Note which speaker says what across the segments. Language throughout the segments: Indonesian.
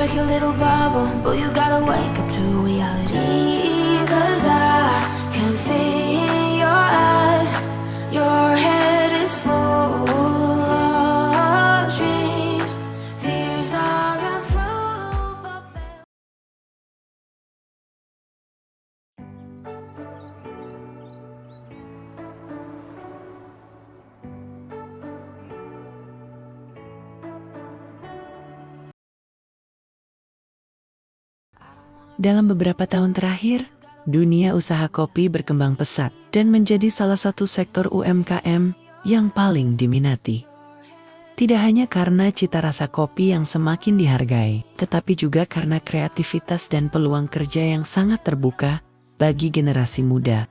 Speaker 1: break your little bubble, but you gotta wake up to reality. 'Cause I can see in your eyes, your head is full of dreams. Tears are a proof of it.
Speaker 2: Dalam beberapa tahun terakhir, dunia usaha kopi berkembang pesat dan menjadi salah satu sektor UMKM yang paling diminati. Tidak hanya karena cita rasa kopi yang semakin dihargai, tetapi juga karena kreativitas dan peluang kerja yang sangat terbuka bagi generasi muda.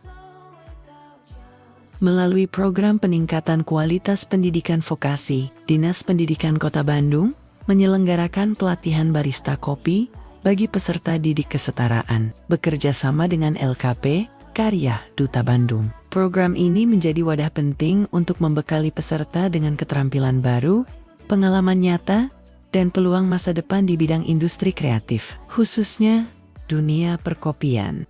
Speaker 2: Melalui program peningkatan kualitas pendidikan vokasi, Dinas Pendidikan Kota Bandung menyelenggarakan pelatihan barista kopi bagi peserta didik kesetaraan, bekerja sama dengan LKP, Karya Duta Bandung. Program ini menjadi wadah penting untuk membekali peserta dengan keterampilan baru, pengalaman nyata, dan peluang masa depan di bidang industri kreatif, khususnya dunia perkopian.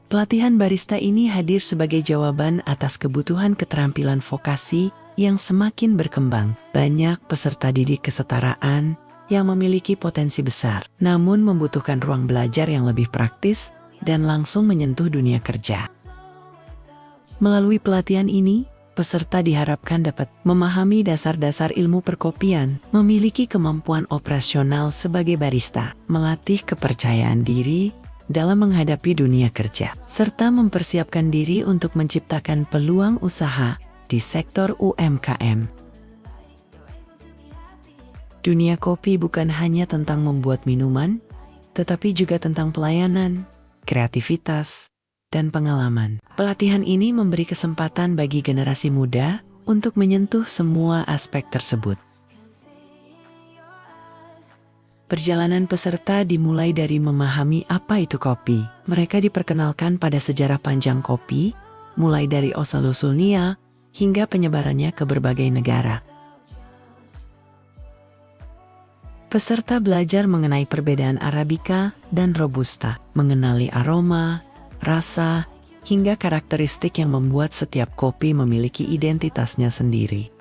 Speaker 2: Pelatihan barista ini hadir sebagai jawaban atas kebutuhan keterampilan vokasi yang semakin berkembang. Banyak peserta didik kesetaraan yang memiliki potensi besar, namun membutuhkan ruang belajar yang lebih praktis dan langsung menyentuh dunia kerja. Melalui pelatihan ini, peserta diharapkan dapat memahami dasar-dasar ilmu perkopian, memiliki kemampuan operasional sebagai barista, melatih kepercayaan diri dalam menghadapi dunia kerja, serta mempersiapkan diri untuk menciptakan peluang usaha di sektor UMKM. Dunia kopi bukan hanya tentang membuat minuman, tetapi juga tentang pelayanan, kreativitas, dan pengalaman. Pelatihan ini memberi kesempatan bagi generasi muda untuk menyentuh semua aspek tersebut. Perjalanan peserta dimulai dari memahami apa itu kopi. Mereka diperkenalkan pada sejarah panjang kopi, mulai dari asal-usulnya hingga penyebarannya ke berbagai negara. Peserta belajar mengenai perbedaan Arabica dan Robusta, mengenali aroma, rasa, hingga karakteristik yang membuat setiap kopi memiliki identitasnya sendiri.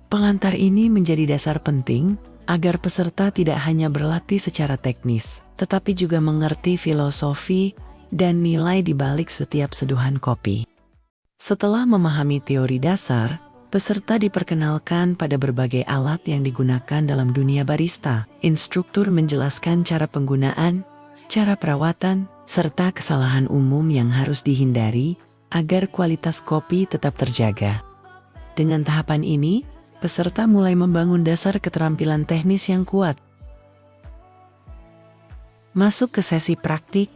Speaker 2: Pengantar ini menjadi dasar penting agar peserta tidak hanya berlatih secara teknis, tetapi juga mengerti filosofi dan nilai di balik setiap seduhan kopi. Setelah memahami teori dasar, peserta diperkenalkan pada berbagai alat yang digunakan dalam dunia barista. Instruktur menjelaskan cara penggunaan, cara perawatan, serta kesalahan umum yang harus dihindari agar kualitas kopi tetap terjaga. Dengan tahapan ini, peserta mulai membangun dasar keterampilan teknis yang kuat. Masuk ke sesi praktik,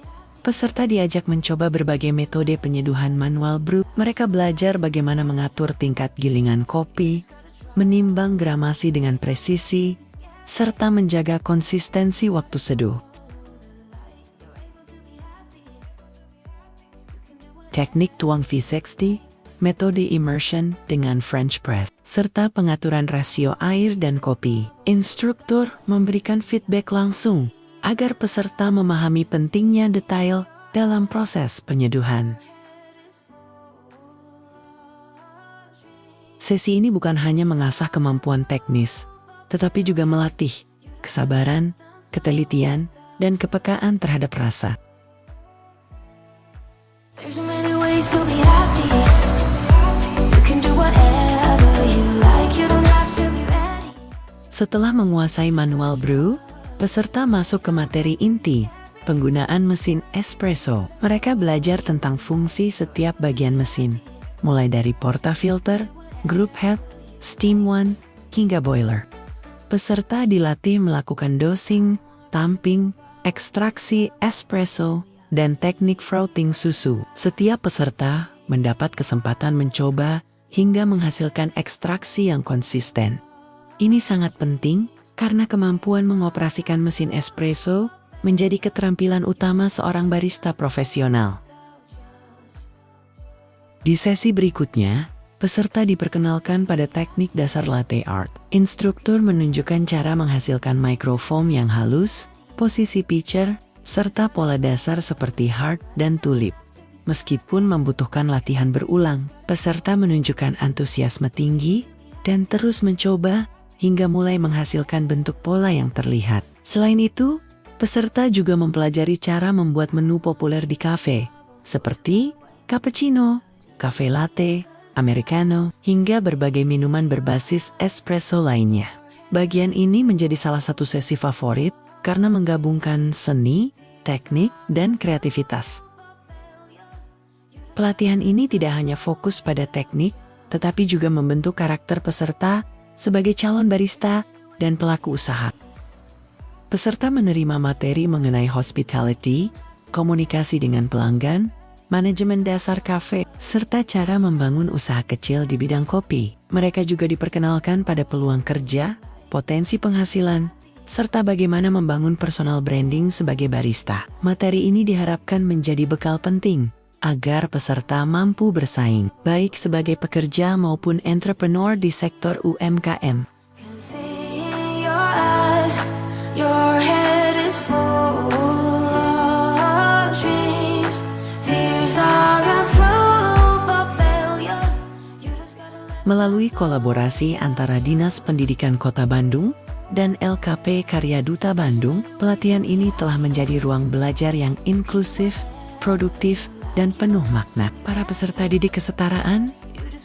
Speaker 2: peserta diajak mencoba berbagai metode penyeduhan manual brew. Mereka belajar bagaimana mengatur tingkat gilingan kopi, menimbang gramasi dengan presisi, serta menjaga konsistensi waktu seduh. Teknik tuang V60, metode immersion dengan French press, serta pengaturan rasio air dan kopi. Instruktur memberikan feedback langsung agar peserta memahami pentingnya detail dalam proses penyeduhan. Sesi ini bukan hanya mengasah kemampuan teknis, tetapi juga melatih kesabaran, ketelitian, dan kepekaan terhadap rasa.
Speaker 1: There's so many ways to be happy. You can do whatever you like, you don't have to be ready.
Speaker 2: Setelah menguasai manual brew, peserta masuk ke materi inti, penggunaan mesin espresso. Mereka belajar tentang fungsi setiap bagian mesin, mulai dari portafilter, group head, steam one, hingga boiler. Peserta dilatih melakukan dosing, tamping, ekstraksi espresso, dan teknik frothing susu. Setiap peserta mendapat kesempatan mencoba hingga menghasilkan ekstraksi yang konsisten. Ini sangat penting karena kemampuan mengoperasikan mesin espresso menjadi keterampilan utama seorang barista profesional. Di sesi berikutnya, Peserta diperkenalkan pada teknik dasar latte art. Instruktur menunjukkan cara menghasilkan microfoam yang halus, posisi pitcher, serta pola dasar seperti heart dan tulip. Meskipun membutuhkan latihan berulang, peserta menunjukkan antusiasme tinggi dan terus mencoba hingga mulai menghasilkan bentuk pola yang terlihat. Selain itu, peserta juga mempelajari cara membuat menu populer di kafe, seperti cappuccino, cafe latte, americano, hingga berbagai minuman berbasis espresso lainnya. Bagian ini menjadi salah satu sesi favorit karena menggabungkan seni, teknik, dan kreativitas. Pelatihan ini tidak hanya fokus pada teknik, tetapi juga membentuk karakter peserta sebagai calon barista dan pelaku usaha. Peserta menerima materi mengenai hospitality, komunikasi dengan pelanggan, manajemen dasar kafe, serta cara membangun usaha kecil di bidang kopi. Mereka juga diperkenalkan pada peluang kerja, potensi penghasilan, serta bagaimana membangun personal branding sebagai barista. Materi ini diharapkan menjadi bekal penting agar peserta mampu bersaing, baik sebagai pekerja maupun entrepreneur di sektor UMKM.
Speaker 1: Can see in your eyes, your head is full of dreams. Tears are proof of failure. You just gotta let
Speaker 2: Melalui kolaborasi antara Dinas Pendidikan Kota Bandung dan LKP Karya Duta Bandung, pelatihan ini telah menjadi ruang belajar yang inklusif, produktif, dan penuh makna. Para peserta didik kesetaraan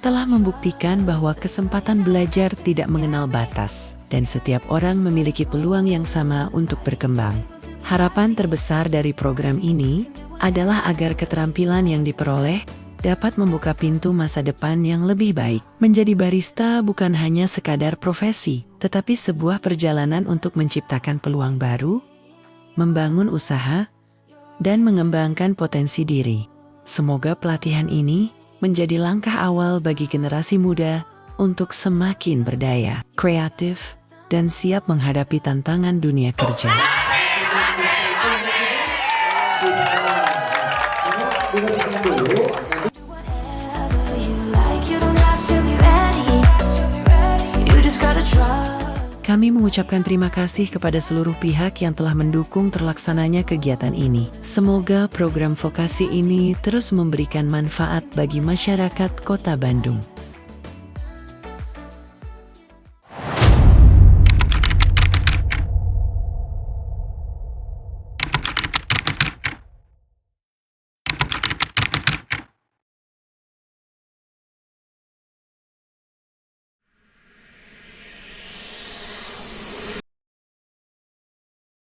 Speaker 2: telah membuktikan bahwa kesempatan belajar tidak mengenal batas, dan setiap orang memiliki peluang yang sama untuk berkembang. Harapan terbesar dari program ini adalah agar keterampilan yang diperoleh dapat membuka pintu masa depan yang lebih baik. Menjadi barista bukan hanya sekadar profesi, tetapi sebuah perjalanan untuk menciptakan peluang baru, membangun usaha, dan mengembangkan potensi diri. Semoga pelatihan ini menjadi langkah awal bagi generasi muda untuk semakin berdaya, kreatif, dan siap menghadapi tantangan dunia kerja.
Speaker 1: whatever you like. You don't have to be ready. You just gotta trust.
Speaker 2: Kami mengucapkan terima kasih kepada seluruh pihak yang telah mendukung terlaksananya kegiatan ini. Semoga program vokasi ini terus memberikan manfaat bagi masyarakat Kota Bandung.